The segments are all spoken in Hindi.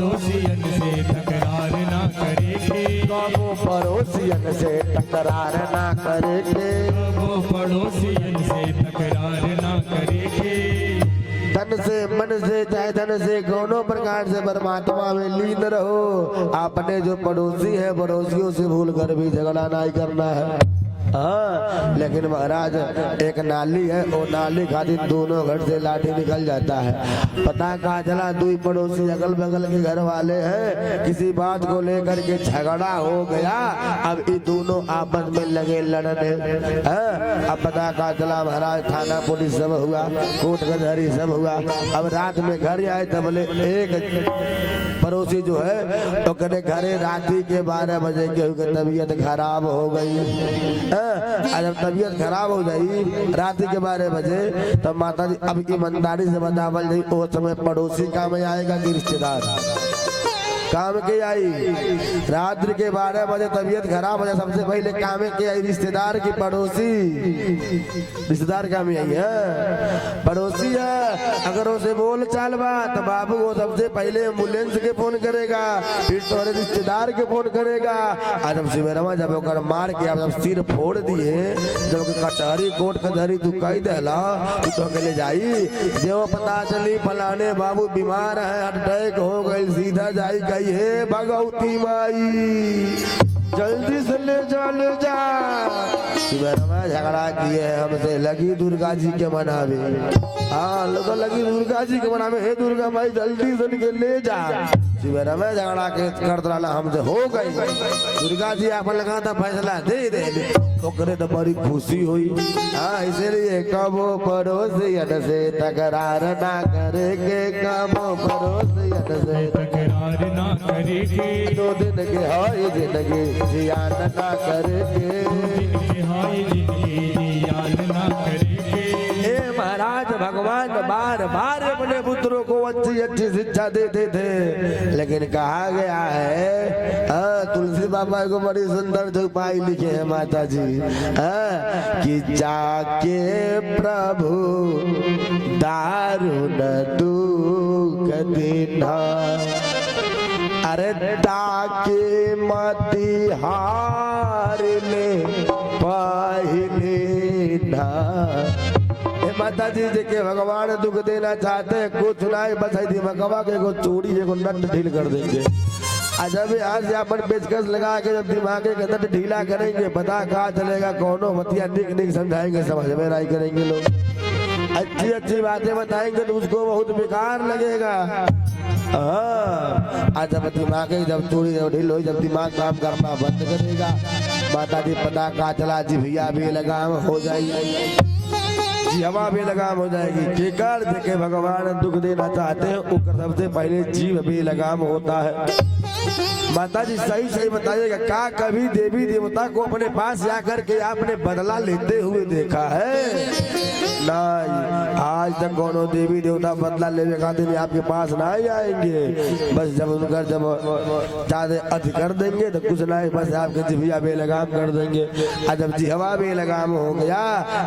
पड़ोसियन से तकरार ना करेंगे, कबो पड़ोसियन से टकरार ना करेंगे, वो पड़ोसियन से तकरार ना करेंगे। धन से मन से चाहे धन से दोनों प्रकार से परमात्मा में लीन रहो। आपने जो पड़ोसी है पड़ोसियों से भूल कर भी झगड़ा नहीं करना है। हाँ, लेकिन महाराज एक नाली है, वो नाली खातिर दोनों घर से लाठी निकल जाता है। पता कहाँ चला, दो पड़ोसी अगल बगल के घर वाले हैं, किसी बात को लेकर के झगड़ा हो गया। अब ये दोनों आपस में लगे लड़ने। हाँ, अब पता कहाँ चला महाराज, थाना पुलिस सब हुआ, कोर्ट कचहरी सब हुआ। अब रात में घर आए तब बोले एक पड़ोसी जो है तो कहने घरे रात्रि के 12 बजे के तबीयत खराब हो गई। जब तबीयत खराब हो जाई रात के 12 बजे, तब माता जी अब ईमानदारी से बतावल जाई, वो समय पड़ोसी काम में आएगा कि रिश्तेदार काम के आई। रात्रि के 12 बजे तबीयत खराब हो जाए, सबसे पहले काम के आई रिश्तेदार की पड़ोसी। रिश्तेदार काम में आई है, पड़ोसी है। अगर उसे बोल चाल बा तो बाबू वो सबसे पहले एम्बुलेंस के फोन करेगा, फिर तोरे रिश्तेदार के फोन करेगा। आज जब सिवेरमा जब ओकर मार के जब सिर फोड़ दिए, जब कचहरी कोर्ट कचहरी तू कही देला तो अकेले जाई। जो पता चली फलाने बाबू बीमार है, अटैक हो गई, सीधा जाई हे भगवती माई जल्दी से ले जा। झगड़ा किए हमसे, लगी दुर्गा जी के मनावे। हाँ, लोग लगी दुर्गा जी के मनावे, हे दुर्गा माई जल्दी से के ले जा। शिवेरा में झगड़ा के कर डाला हमसे, हो गई। दुर्गा जी आप लगा था फैसला दे दे, तो करे तो बड़ी खुशी हुई। हाँ, इसीलिए कबो पड़ोसियन से तकरार ना करेंगे, कबो पड़ोसियन से तकरार ना करेंगे, 2 दिन के हाय जिंदगी जियान ना करेंगे, 2 दिन के हाय जिंदगी जियान ना करेंगे। हे महाराज भगवान बार बार अपने पुत्रों को अच्छी अच्छी शिक्षा देते थे, लेकिन कहा गया है, तुलसी बाबा को बड़ी सुंदर चौपाई लिखे है माता जी, कि जाके प्रभु दारुण दुख दीना, अरे ताके मती हार ले पहले ना। माता जी के भगवान दुख देना चाहते हैं, कुछ नहीं, बस दिमागवा के को चोरी को नट ढील कर देंगे। जब आज से अपन पेचकस लगा के जब दिमाग के नट ढीला करेंगे, पता कहाँ चलेगा, कौनो मतिया निक निक समझाएंगे, समझ में नहीं करेंगे लोग। अच्छी अच्छी बातें बताएंगे तो उसको बहुत बेकार लगेगा। हाँ, जब दिमाग जब चोरी जब ढील हो, जब दिमाग काम करना बंद करेगा, माता जी पता कहाँ चला, जिभिया भी लगाम हो जाएगी, हवा भी लगाम हो जाएगी। केकार देखे भगवान दुख देना चाहते हैं, उनका सबसे पहले जीव भी लगाम होता है। माता जी सही सही बताइएगा, क्या कभी देवी देवता को अपने पास जाकर के आपने बदला लेते हुए देखा है? नहीं, आज तक कोनो देवी देवता बदला लेने खातिर आपके पास नहीं आएंगे। बस जब उनका जब ज्यादा अति कर देंगे तो कुछ नहीं, बस आपके जिभिया बेलगाम कर देंगे। और जब जिहवा बेलगाम हो गया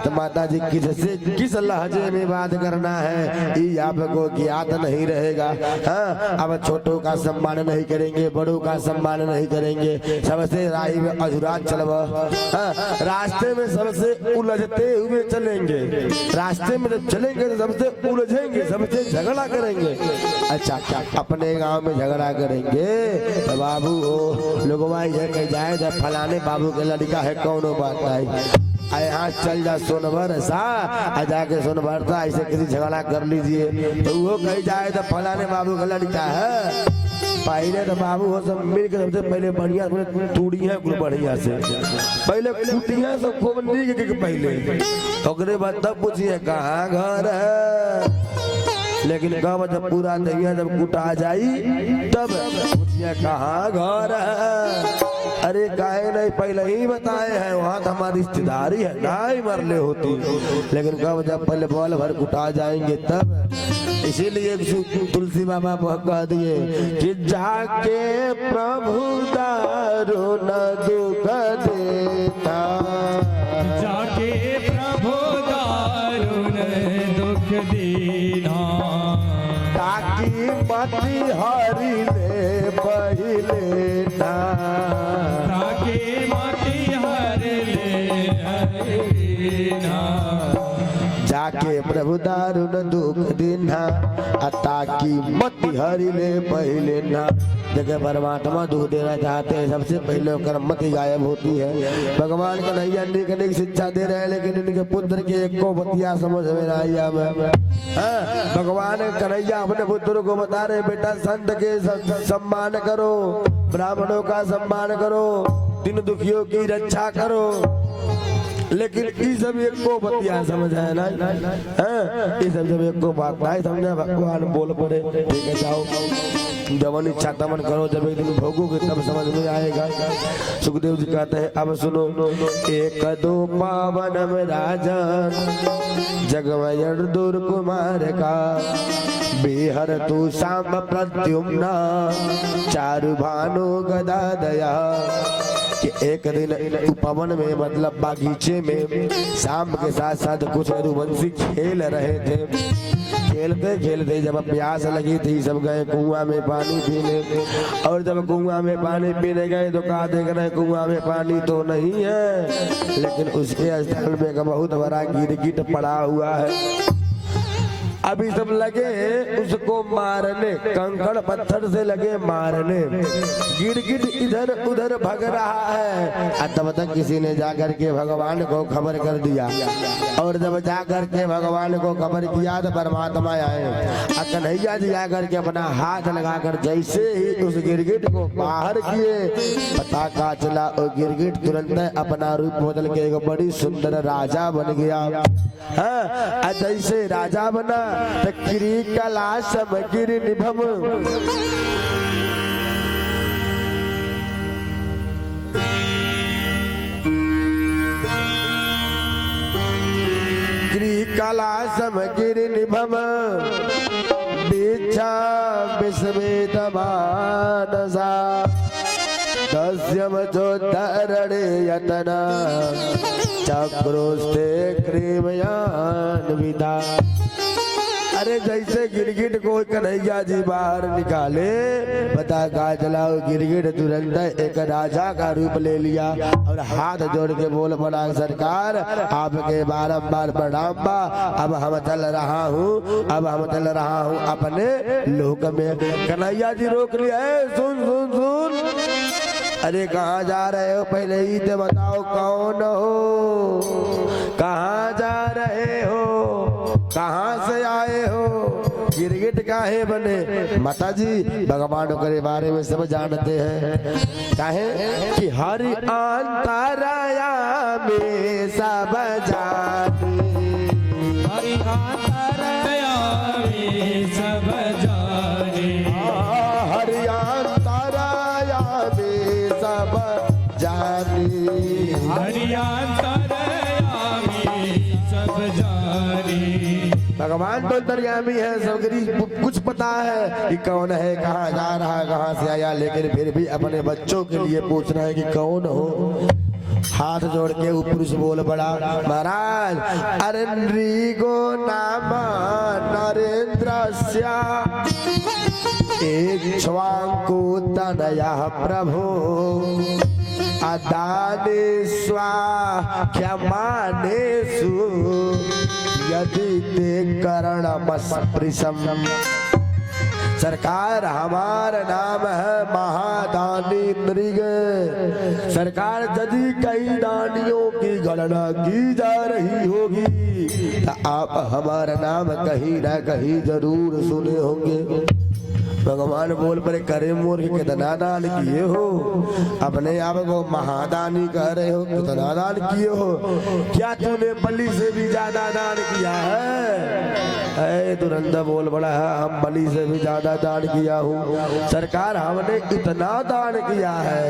तो माता जी किससे किस लहजे में बात करना है ये आपको ज्ञात नहीं रहेगा। हाँ, अब छोटों का सम्मान नहीं करेंगे, बड़ों का सम्मान नहीं करेंगे, सबसे राही में अधूरा चलवा। हाँ, रास्ते में सबसे उलझते हुए चलेंगे, रास्ते में जब चलेंगे तो सबसे उलझेंगे, सबसे झगड़ा करेंगे। अच्छा, अपने गांव में झगड़ा करेंगे तो बाबू हो लोग ये कह जाए जब फलाने बाबू के लड़का है, कौनो बात नहीं, यहाँ चल जा सोनभर सा, जाके सोनभर सा ऐसे किसी झगड़ा कर लीजिए तो वो कही जाए तो फलाने बाबू का लड़का है। पहले तो बाबू हो सब मिल के सबसे पहले बढ़िया तूड़िया बढ़िया से पहले कुटिया सब खूब नीक के पहले, ओकरे बाद तब पूछिए कहाँ घर है। लेकिन गाँव जब पूरा दहिया जब कुटा जाई तब पूछिए कहाँ घर है। अरे काहे नहीं पहले ही बताए हैं, वहाँ तो हमारी रिश्तेदारी है, नहीं मरले होती। लेकिन कब जब पहले बॉल भर कुटा जाएंगे तब, इसीलिए तुलसी बाबा कह दिए कि जाके प्रभु दारुण दुख देता, जाके प्रभु दारुण दुख देना, ताकि मति हरि ले पहिले ना ताके मति हर ले ना जाके प्रभु दारुण दुख दीना ताकि मति हरि ले पहिले ना। जगह परमात्मा दुख देना चाहते हैं सबसे पहले होकर मति गायब होती है। भगवान कन्हैया अनेक शिक्षा दे रहे हैं लेकिन इनके पुत्र के एक को बतिया समझ में ना आया। भगवान कन्हैया अपने पुत्र को बता रहे बेटा संत के सम्मान करो, ब्राह्मणों का सम्मान करो, दिन दुखियों की रक्षा करो, लेकिन इस सब एक को बतिया समझ है ना। इस सब एक को बात नहीं समझे। भगवान बोल पड़े ठीक है जाओ जवन इच्छा तमन करो, जब एक दिन भोगोगे तब समझ में आएगा। सुखदेव जी कहते हैं अब सुनो एक दो पावन राजन जगमयण दूर कुमार का बेहर तू शाम प्रद्युम्ना चारु भानु गदा दया। कि एक दिन उपवन में मतलब बागीचे में शाम के साथ साथ कुछ रघुवंशी खेल रहे थे। खेलते खेलते जब प्यास लगी थी सब गए कुआं में पानी पीने, और जब कुआं में पानी पीने गए तो कहा देख रहे कुआं में पानी तो नहीं है लेकिन उसके स्थल में एक बहुत बड़ा गिरगिट पड़ा हुआ है। अभी सब लगे उसको मारने, कंकड़ पत्थर से लगे मारने, गिरगिट इधर उधर भग रहा है। तब तक किसी ने जाकर के भगवान को खबर कर दिया, और जब जाकर के भगवान को खबर किया तो परमात्मा आए। कन्हैया जी आकर के अपना हाथ लगाकर जैसे ही उस गिरगिट को बाहर किए पता का चला और गिरगिट तुरंत अपना रूप बदल के एक बड़ी सुंदर राजा बन गया। जैसे राजा बना तो गिरी कलाशम गिरि निभम गिरी कलाशम गिरि निभम बिच्छा विस्मित मानसा दस्यम चोद्धरणे यतना चक्रोस्ते क्रीमयान्विता। अरे जैसे गिरगिट को कन्हैया जी बाहर निकाले पता का चला गिरगिट तुरंत एक राजा का रूप ले लिया और हाथ जोड़ के बोल पड़ा सरकार आपके बारंबार प्रणाम बा, अब हम चल रहा हूँ अपने लोक में। कन्हैया जी रोक लिया सुन सुन सुन अरे कहाँ जा रहे हो पहले ही तो बताओ कौन हो, कहाँ जा रहे हो, कहाँ से आए हो, गिरगिट काहे बने। माता जी भगवान के बारे में सब जानते हैं काहे कि हरि अंतराया में सब जाने, हरि अंतराया में सब जाने, हरि अंतराया में सब जाने, हरि अंतराया में सब जाने। भगवान तो अंतर्यामी है, सबकी कुछ पता है कि कौन है, कहाँ जा रहा है, कहाँ से आया, लेकिन फिर भी अपने बच्चों के लिए पूछ रहा है कि कौन हो। हाथ जोड़ के वो पुरुष बोल पड़ा महाराज अरे नृगो नाम नरेंद्रस्या इक्ष्वाकु तनया प्रभु अदाने स्वाख्यमानेषु यदि ते करणमस्पृशम्। सरकार हमारा नाम है महादानी नृग। सरकार यदि कई दानियों की गणना की जा रही होगी तो आप हमारा नाम कहीं ना कहीं जरूर सुने होंगे। भगवान बोल पड़े करे मूर्ख कितना दान किए हो, अपने आप को महादानी कह रहे हो, कितना दान किए हो, क्या तूने बलि से भी ज्यादा दान किया है। तुरंत बोल पड़ा है हम बलि से भी ज्यादा दान किया हूँ सरकार, हमने इतना दान किया है,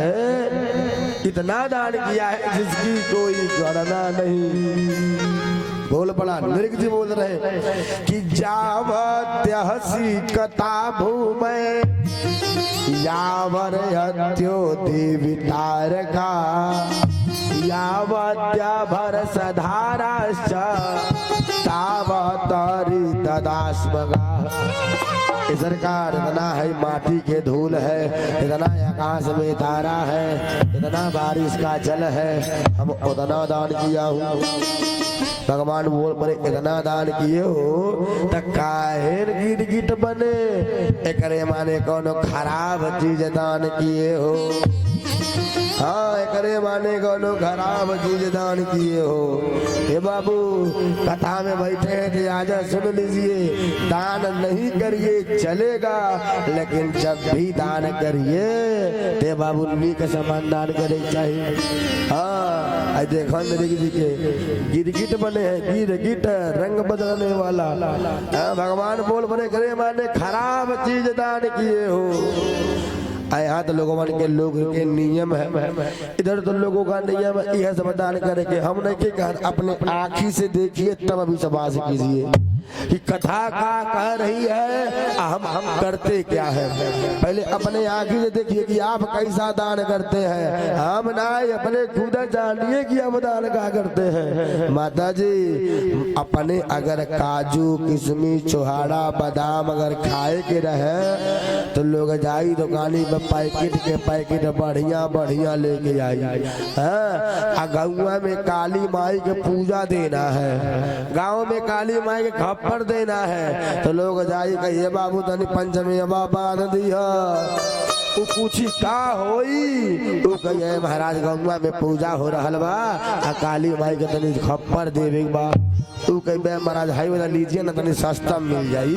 इतना दान किया है जिसकी कोई गणना नहीं। बोल पड़ा नृग जी बोल रहे कि जावत्यहसी कथा भूमे यावर हत्यो देवी तारका यावत्या भरस धाराश्च तावतरी तदास्मगा। सरकार इतना है माटी के धूल है, इतना आकाश में तारा है, इतना बारिश का जल है, हम उतना दान किया हूँ। भगवान बोल पड़े इतना दान किए हो त काहे गिट गिट बने, एकरे माने कोनो खराब चीज दान किए हो। हाँ एकरे माने कोनो खराब चीज दान किए हो। हे बाबू कथा में बैठे हैं तो आजा सुन लीजिए, दान नहीं करिए चलेगा, लेकिन जब भी दान करिए ते बाबू नी का सामान दान करे चाहिए। हाँ आज देखो जी के गिरगिट बने हैं, गिरगिट रंग बदलने वाला। हाँ, भगवान बोल बने करे माने खराब चीज दान किए हो। यहाँ तो लोगों के नियम है, इधर तो लोगों का नियम है यह सब दान करे के हम नहीं के अपने आँखी से देखिए तब अभी सवाल कीजिए कि कथा का कह रही है, हम करते क्या है। पहले अपने आँखी से देखिए कि आप कैसा दान करते हैं, हम ना अपने खुद जानिए कि हम दान क्या करते हैं। माता जी अपने अगर काजू किशमिश छोहाड़ा बादाम अगर खाए के रहे तो लोग जाई दुकानी पे पैकेट के पैकेट बढ़िया बढ़िया लेके आई। गाँव में काली माई के पूजा देना है, गाँव में काली माई के खप्पर देना है तो लोग जाई कहिए बाबू तनी पंचमी बाबा दिया वो पूछी का होई, वो कहिए महाराज गंगा में पूजा हो रहल बा आ काली माई के तनी खप्पर देवे बा। तू कहे महाराज हाई वाला लीजिए ना तनी सस्ता मिल जाई,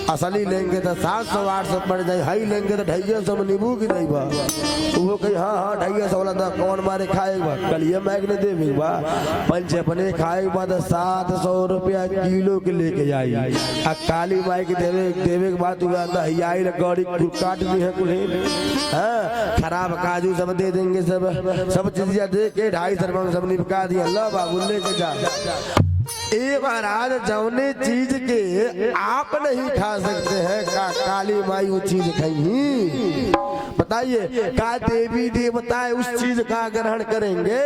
असली लेंगे तो 700-800 पड़ जाए, हाई लेंगे तो 250 नींबू की नहीं बा। वो कही हाँ हाँ 250 वाला था कौन मारे खाएगा, कलिए मैग ने देवे बा। पंच अपने खाए बाद 700 रुपया किलो के लेके जाई आ काली माई के देवे के बाद आई गौरी काट दी है कुल्हे। हाँ खराब काजू सब दे देंगे, सब चीजें दे के 250 सब निपका दिया। अल्लाह बाबू लेके जा। ए महाराज जौने चीज के आप नहीं खा सकते हैं का काली माई वो चीज खाई, बताइए का देवी देवता उस चीज का ग्रहण करेंगे।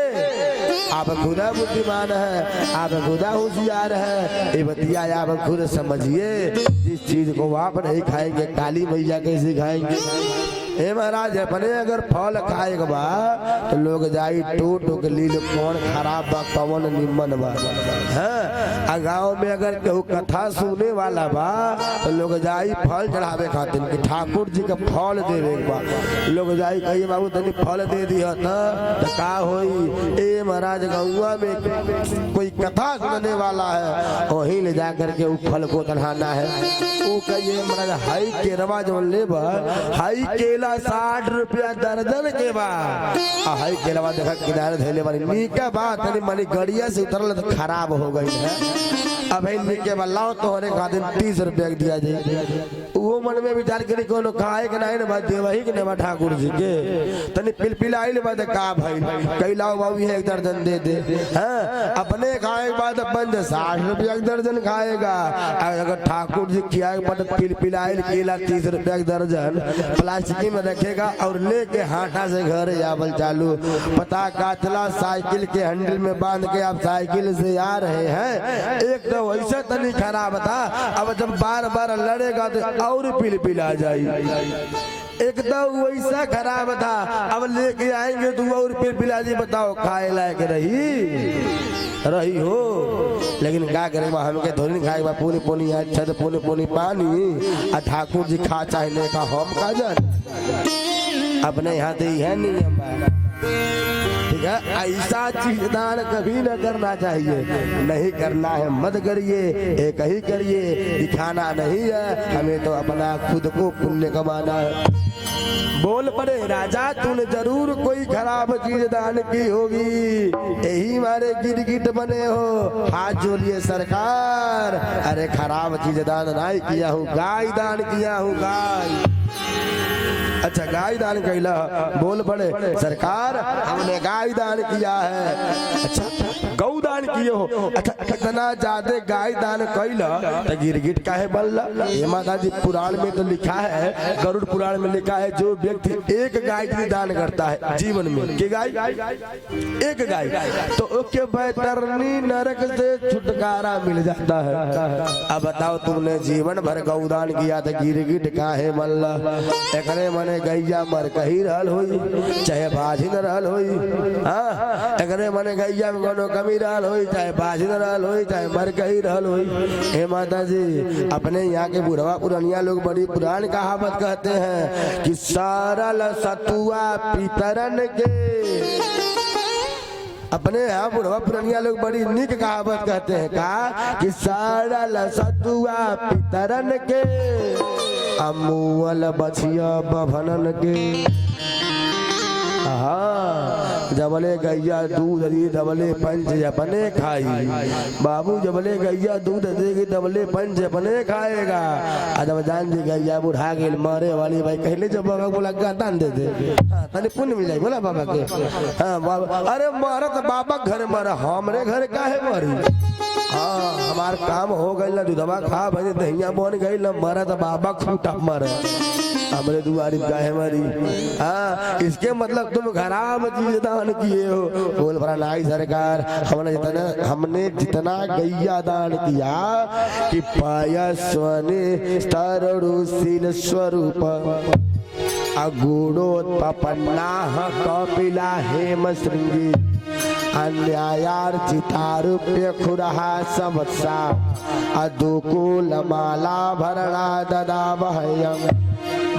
आप खुदा बुद्धिमान है, आप खुदा होशियार है, ये बतिया आप खुद समझिए। जिस चीज को आप नहीं खाएंगे काली मैया कैसे खाएंगे। हे महाराज अपने अगर फल खाएगा बा तो लोग जाई टूट के लील कौन खराब बा कौन निम्मन बा। हाँ गाँव में अगर केहू कथा सुने वाला बा तो लोग जाई फल चढ़ावे खातिर कि ठाकुर जी का फल देवे बा। लोग जाई कहिए बाबू तनी फल दे दिया तो का होई। ए महाराज गौवा में कोई कथा सुनने वाला है वहीं ले जा करके वो फल को चढ़ाना है। वो कहिए महाराज हाई केरवा जो ले बा, हाई केला 60 रुपया दर्जन के बा। हाई केलवा देखा किनारे धैले वाली नीके बात तनी मनी गड़िया से उतरल तो खराब हो गई है। अब नीके लाओ तो होने खातिर 30 रुपया दिया जाए। वो मन में विचार करी कोनो खाए के नहीं ना देवही के ना ठाकुर जी के तनी पिलपिलाइल बाद का भाई कई लाओ बाबू एक दर्जन दे दे। हाँ अपने खाए के बाद अपन 60 रुपया दर्जन खाएगा, अगर ठाकुर जी खियाए बाद पिलपिलाइल केला 30 रुपया दर्जन प्लास्टिक में रखेगा और लेके हाथा से घर आवल चालू। पता का चला साइकिल के हैंडल में बांध के आप साइकिल से आ रहे हैं, एक तो वैसा तनी खराब था। अब जब बार बार लड़ेगा तो और पिला जाए, एकदम वैसा खराब था। अब लेके आएंगे तो और पिला जी बताओ खाए लायक रही हो। लेकिन क्या करे हमके धोनी खाए पूनी पूनी अच्छा तो पूनी पूनी पानी आ ठाकुर जी खा चाहने का हम का जान अपने यहाँ तो है नियम। ठीक है ऐसा चीज दान कभी न करना चाहिए, नहीं करना है मत करिए, एक ही करिए, दिखाना नहीं है हमें तो अपना खुद को पुण्य कमाना है। बोल पड़े राजा तूने जरूर कोई खराब चीज दान की होगी, यही मारे गिरगिट बने हो। हाथ जोड़िए सरकार, अरे खराब चीज दान नहीं किया हूँ, गाय दान किया हूँ गाय। अच्छा गाय दान कैला, बोल पड़े सरकार हमने गाय गाय दान किया है। अच्छा गौ दान किए हो। अच्छा इतना ज्यादा गाय दान कैला तो गिरगिट काहे बनला? ये माता जी पुराण में तो लिखा है, गरुड़ पुराण में लिखा है, जो व्यक्ति एक गाय की दान करता है जीवन में, के गाय एक गाय, तो उसके बैतरनी नरक से छुटकारा मिल जाता है। अब बताओ तुमने जीवन भर गौदान किया था, गिरगिट काहे मल्ला? एकरे मने गैया मर कही रहल होई, चाहे बाजी न रहल होई। हाँ एकरे मने गैया में कोनो कमी रहल होई, चाहे बाजी न रहल होई, चाहे मर कही रहल होई। हे माता जी अपने यहाँ के बुढ़वा पुरानिया लोग बड़ी पुरानी कहावत कहते हैं कि सारल सतुआ पितरन के, अपने यहाँ बुढ़वा पुरानिया लोग बड़ी निक कहावत कहते हैं का कि सारल सतुआ पितरन के, अमुअल बछिया बभनन के। हाँ जबले गैया दूध दी दबले पंच अपने खाई, बाबू जबले गैया दूध देगी दबले पंच अपने खाएगा। जब जान जी गैया बुढ़ा गेल मरे वाली भाई कहले जब बाबा को लगा दान दे दे, हाँ तने पुण्य मिल जाए बोला बाबा के। हाँ बाबा अरे मारत बाबा घर मर, हमरे घर काहे मरी? हाँ हमार काम हो गई ना, दूधवा खा भजे दहिया बन गई ना, मरत बाबा खूटा मर हमरे दुआरी काहे मरी? हाँ इसके मतलब तुम खराब चीज दान किए हो। बोल भरा नाई सरकार हमने जितना गैया दान किया कि पाया स्वने तरुशील स्वरूप अगुणोत्पन्ना कपिला हेम श्रृंगी अन्यायार्चितारूप्य खुरहा समत्सा अदुकूल माला भरणा ददा बहयम।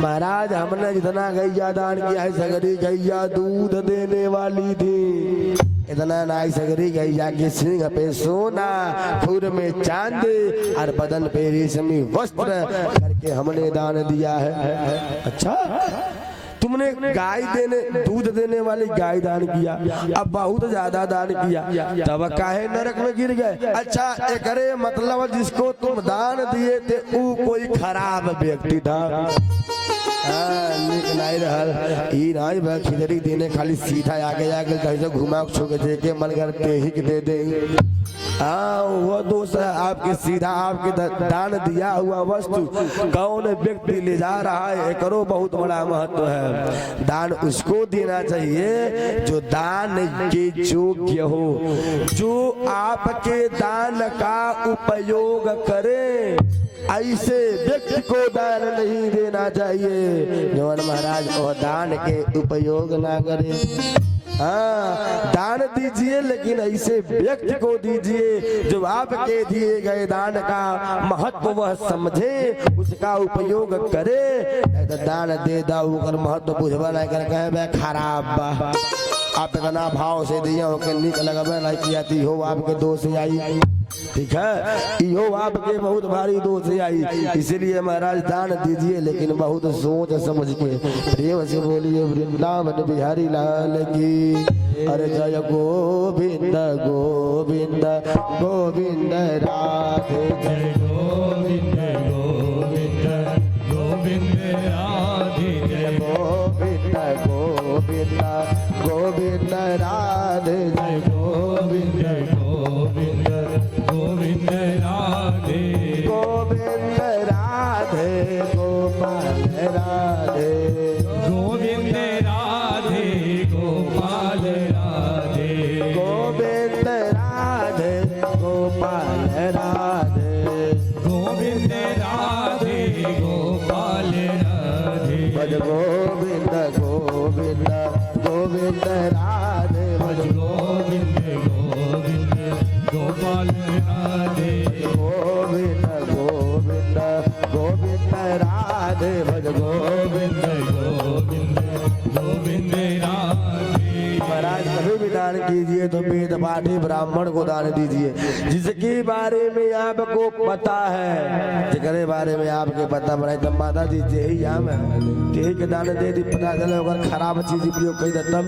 महाराज हमने जितना गैया दान किया है, सगरी गैया दूध देने वाली थी, इतना नाई सगरी गैया के सिंह पे सोना, खुर में चांदी और बदन पे रेशमी वस्त्र करके हमने दान दिया है। अच्छा तुमने गाय देने दूध देने वाली गाय दान किया, अब बहुत ज्यादा दान किया, तब काहे नरक में गिर गए? अच्छा एकरे मतलब जिसको तुम दान दिए थे वो कोई खराब व्यक्ति था, नहीं रहल ई नहीं बा खिचड़ी देने खाली सीधा आगे आगे कैसे घुमा छुके के मन करते ही दे दे। हाँ वो दोस्त है आपके सीधा आपके दान दिया हुआ वस्तु कौन व्यक्ति ले जा रहा है, करो बहुत बड़ा महत्व है। दान उसको देना चाहिए जो दान के योग्य हो, जो आपके दान का उपयोग करे, ऐसे व्यक्ति को दान नहीं देना चाहिए जवान महाराज और दान के उपयोग ना करे। हाँ दान दीजिए लेकिन ऐसे व्यक्ति को दीजिए जो आपके दिए गए दान का महत्व वह समझे, उसका उपयोग करे। दान दे दाऊ कर महत्व बुझवा नहीं कर कहे खराब बा, आप इतना भाव से दिया हो के निक लगबे नहीं किया थी हो आपके दोष आई, ठीक है यो आपके बहुत भारी दोष आई। इसीलिए महाराज दान दीजिए लेकिन बहुत सोच समझ के। प्रेम से बोलिए वृंदावन बिहारी लाल की। अरे जय गोविंद गोविंद गोविंद राधे, जय गोविंद गोविंद गोविंद राधे, जय गोविंद गोविंद गोविंद राधे, जय गोविंद गोविंद गोविंद राधे, गोविंद राधे गोपाल राधे, गोविंद राधे गोपाल राधे, गोविंद राधे गोपाल राधे, गोविंद राधे गोपाल राधे, भज गोविंद गोविंद गोविंद राधे, भज गोविंद गोविंद गोपाल राधे, गोविंद गोविंद गोविंद राधे, भज गोविंद गोविंद गोविंद राधे। महाराज कभी भी दान कीजिए तो वेद पाठी ब्राह्मण को दान दीजिए। जिसके बारे में आपको पता है, जिसके बारे में आपके पता बनाए तब माता जी यही आम है के दान दे दी। पता चले अगर खराब चीज उपयोग कर दे तब,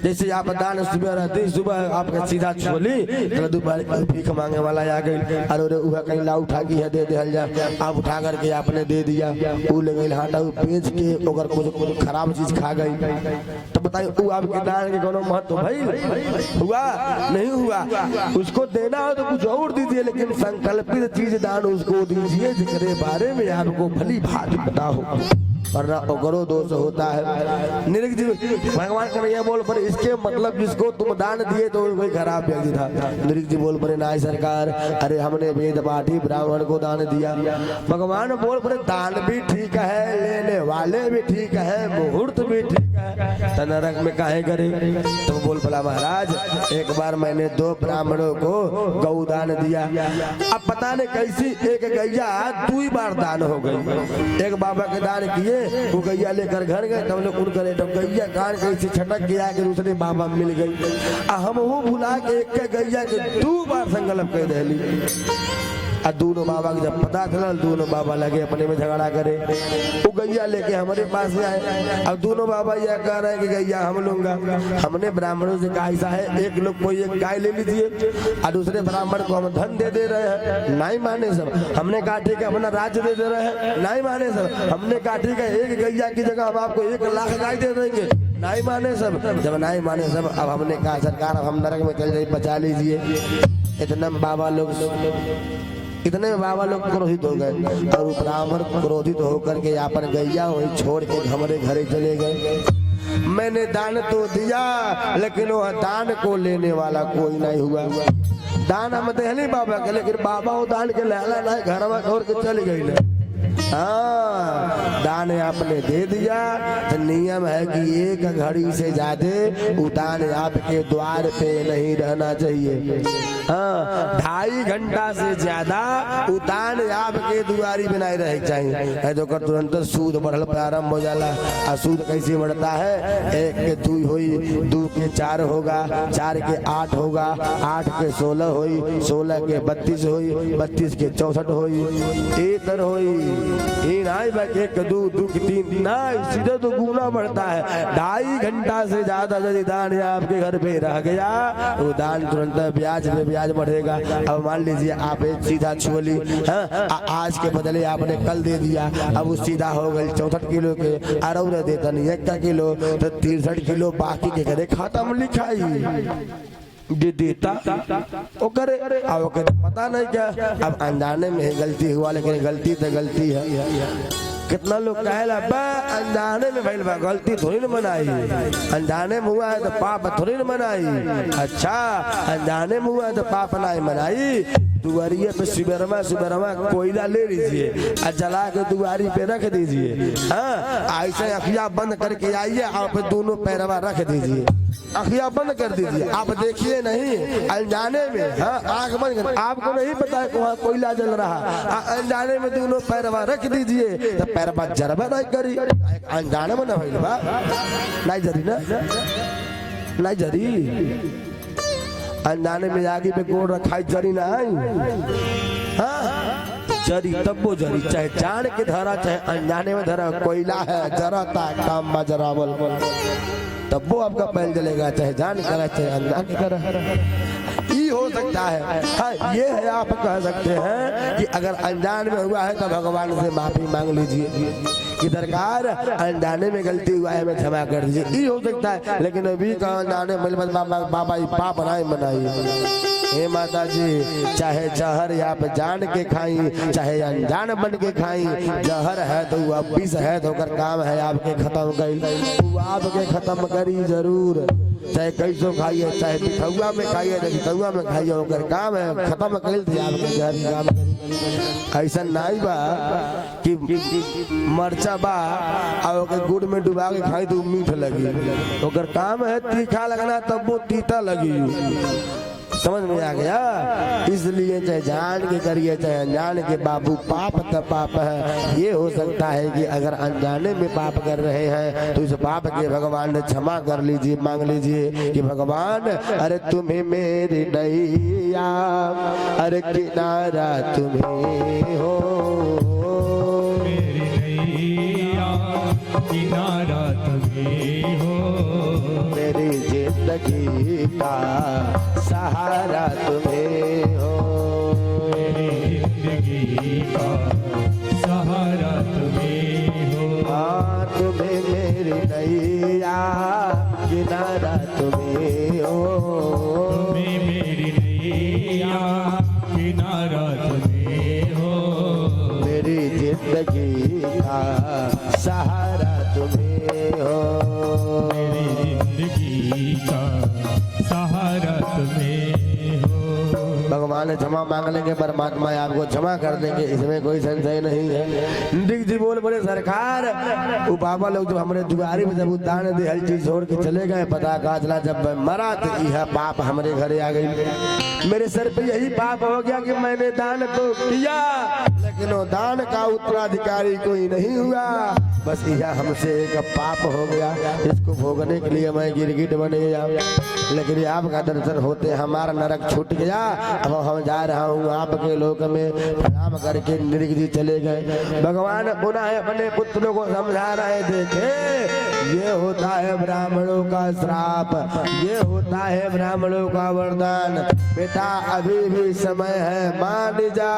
जैसे आप दान सुबह रहती सुबह आपके सीधा छोली तो दोपहर भीख मांगे वाला आ गई, अरे वह कहीं ला उठा के दे दे जा, आप उठा करके आपने दे दिया, वो ले गई हाटा बेच के अगर कुछ खराब चीज खा गई तो बताइए वो आपके दान के कोनो महत्व भाई हुआ नहीं हुआ। उसको देना हो तो कुछ और दीजिए, लेकिन संकल्पित चीज दान उसको दीजिए जिसके बारे में आपको भली भांति पता हो, वरना ओकरो दोष होता है। निरख जी भगवान कन्हैया बोल पर इसके मतलब जिसको तुम दान दिए तो कोई खराब व्यक्ति था। निरख जी बोल पड़े नाय सरकार, अरे हमने वेद पाठी ब्राह्मण को दान दिया। भगवान बोल पड़े दान भी ठीक है, लेने वाले भी ठीक है, मुहूर्त भी ठीक है, तो नरक में काहे करे। तो बोल पड़ा महाराज एक बार मैंने 2 ब्राह्मणों को गौ दान दिया, अब पता नहीं कैसी एक गैया 2 बार दान हो गई। एक बाबा के दान किए, वो गैया लेकर घर गए, तब लोग करे तब गैया कान कैसे छटक गया कि दूसरे बाबा मिल गई। हम वो भुला के एक गैया के 2 बार संकल्प कर दे। और दोनों बाबा को जब पता चला दोनों बाबा लगे अपने में झगड़ा करे, वो गैया लेके हमारे पास में आए। अब दोनों बाबा यह कह रहे हैं कि गैया हम लूंगा। हमने ब्राह्मणों से कहा ऐसा है एक लोग कोई एक गाय ले लीजिए और दूसरे ब्राह्मण को हम धन दे रहे हैं, नहीं माने सब। हमने कहा ठीक है अपना राज्य दे रहे हैं, नहीं माने सब। हमने कहा ठीक है एक गैया की जगह हम आपको 1 लाख गाय दे देंगे, नहीं माने सब। जब नहीं माने सब अब हमने कहा सरकार हम नरक में चल जाइए, बचा लीजिए। इतने में बाबा लोग क्रोधित हो गए और ब्राह्मण क्रोधित होकर के यहाँ पर गैया वही छोड़ के हमारे घरे चले गए। मैंने दान तो दिया लेकिन वह दान को लेने वाला कोई नहीं हुआ। दान हम दे नहीं बाबा के, लेकिन बाबा वो दान के लाला ना घर में छोड़ के चली गई ना। हाँ दान आपने दे दिया तो नियम है कि 1 घड़ी से ज्यादा उदान आपके द्वार पे नहीं रहना चाहिए। हाँ 2.5 घंटा से ज्यादा उदान आपके द्वारी पे नहीं रहे चाहिए, तो कर तुरंत सूद बढ़ल प्रारंभ हो जाला। और सूद कैसे बढ़ता है, 1 के 2 हुई, 2 के 4 होगा, 4 के 8 होगा, 8 के 16 हुई, 16 के 32 हुई, 32 के 64 हुई, इधर हुई। 1 के 2, 2 के 3 नहीं, सीधे तो गुना बढ़ता है। 2.5 घंटा से ज्यादा यदि दान आपके घर पे रह गया वो दान तुरंत ब्याज पे ब्याज बढ़ेगा। अब मान लीजिए आप एक सीधा छोली आज के बदले आपने कल दे दिया, अब वो सीधा हो गई 64 किलो के, और देता नहीं 1 किलो तो 63 किलो बाकी के घरे खाता में लिखाई दे देता वो करे। अब वो कहते पता नहीं क्या, अब अनजाने में गलती हुआ, लेकिन गलती तो गलती है। कितना लोग कहेला बा अनजाने में भइल बा, गलती थोड़ी न मनाई, अनजाने में हुआ है तो पाप थोड़ी न मनाई। अच्छा अनजाने में हुआ है तो पाप नहीं मनाई। दुआरिये पे सुबेरमा कोयला ले लीजिए और जला के दुआरी पे रख दीजिए। हाँ ऐसे अखियां बंद करके आइए, आप दोनों पैरवा रख दीजिए, अखियां बंद कर दीजिए, आप देखिए नहीं अनजाने में। हाँ आंख बंद कर, आपको नहीं पता है वहाँ कोयला जल रहा, अनजाने में दोनों पैरवा रख दीजिए तो पैरवा जरबा नहीं करी। अनजाने में ना भइल बा नहीं जरी ना, नहीं जरी। अनजाने में आगे पे गोड़ रखा जरी ना, हाँ जरी तब वो जरी, चाहे जान के धरा चाहे अनजाने में धरा, कोयला है जराता काम में जरावल तब वो आपका पैर जलेगा, चाहे जान करा चाहे अनजान करा। ये हो सकता है। हाँ ये है आप कह सकते हैं कि अगर अनजान में हुआ है तो भगवान से माफी मांग लीजिए कि सरकार अनजाने में गलती हुआ है मैं क्षमा कर दीजिए, ये हो सकता है। लेकिन अभी का अनजाने में बाबा पाप नहीं मनाई। हे माता जी चाहे जहर आप जान के खाई चाहे अनजान बन के खाई, जहर है तो वो विष है तो कर काम है आपके खत्म कर, वो आपके खत्म करी जरूर। चाहे कैसो खाइए, चाहे पिठौआ में खाइए, चाहे पिठौआ में खाइए, ओकर काम है खत्म कर दी आपके जहर काम। ऐसा नहीं बा कि मरचा बा और ओकर गुड़ में डुबा के खाई तो मीठ लगी, ओकर काम है तीखा लगना तब वो तीता लगी। समझ में आ गया। इसलिए चाहे जान के करिए चाहे अनजान के बाबू, पाप तो पाप है। ये हो सकता है कि अगर अनजाने में पाप कर रहे हैं तो इस पाप के भगवान ने क्षमा कर लीजिए, मांग लीजिए कि भगवान अरे तुम्हें मेरी नैया, अरे किनारा तुम्हें हो, मेरी नैया किनारा तुम्हें हो, मेरी जिंदगी का सहारा तुम्हें हो, मेरी जिंदगी का सहारा तुम्हें हो। हाँ तुम्हें मेरी नैया किनारा तुम्हें हो, तुम्हें मेरी नैया किनारा तुम्हें हो, मेरी जिंदगी का सहारा तुम्हें हो, मेरी जिंदगी का सहारा तुम्हें हो। भगवान ने क्षमा मांग लेंगे, परमात्मा आपको क्षमा कर देंगे, इसमें कोई संशय नहीं है। नृग जी बोल बोले सरकार वो बाबा लोग जो हमारे दुआरी में जब दान दे हर चीज छोड़ के चले गए, पता का चला जब मैं मरा तो यह पाप हमारे घरे आ गई। मेरे सर पे यही पाप हो गया कि मैंने दान तो किया लेकिन वो दान का उत्तराधिकारी कोई नहीं हुआ, बस यह हमसे एक पाप हो गया, इसको भोगने के लिए मैं गिरगिट बन गया। लेकिन आपका दर्शन होते हमारा नरक छूट गया। अब हम जा रहा हूँ आपके लोक में, प्रणाम करके नृग जी चले गए। भगवान पुनः अपने पुत्रों को समझा रहे, देखे ये होता है ब्राह्मणों का श्राप, ये होता है ब्राह्मणों का वरदान। बेटा अभी भी समय है, मान जा।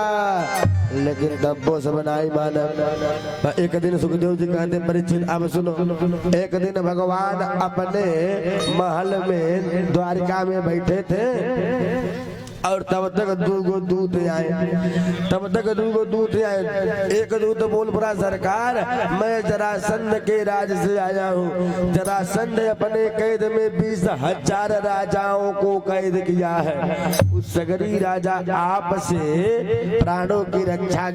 लेकिन तब वो सब नहीं माना। एक दिन सुखदेव जी कहते परीक्षित अब सुनो, एक दिन भगवान अपने महल में द्वारिका में बैठे थे और तब तक दूगो दूत आए। एक दूत बोल पड़ा सरकार मैं जरासंध के राज से आया हूँ। जरासंध अपने कैद में 20,000 राजाओं को कैद किया है। उस सगरी राजा आपसे प्राणों की रक्षा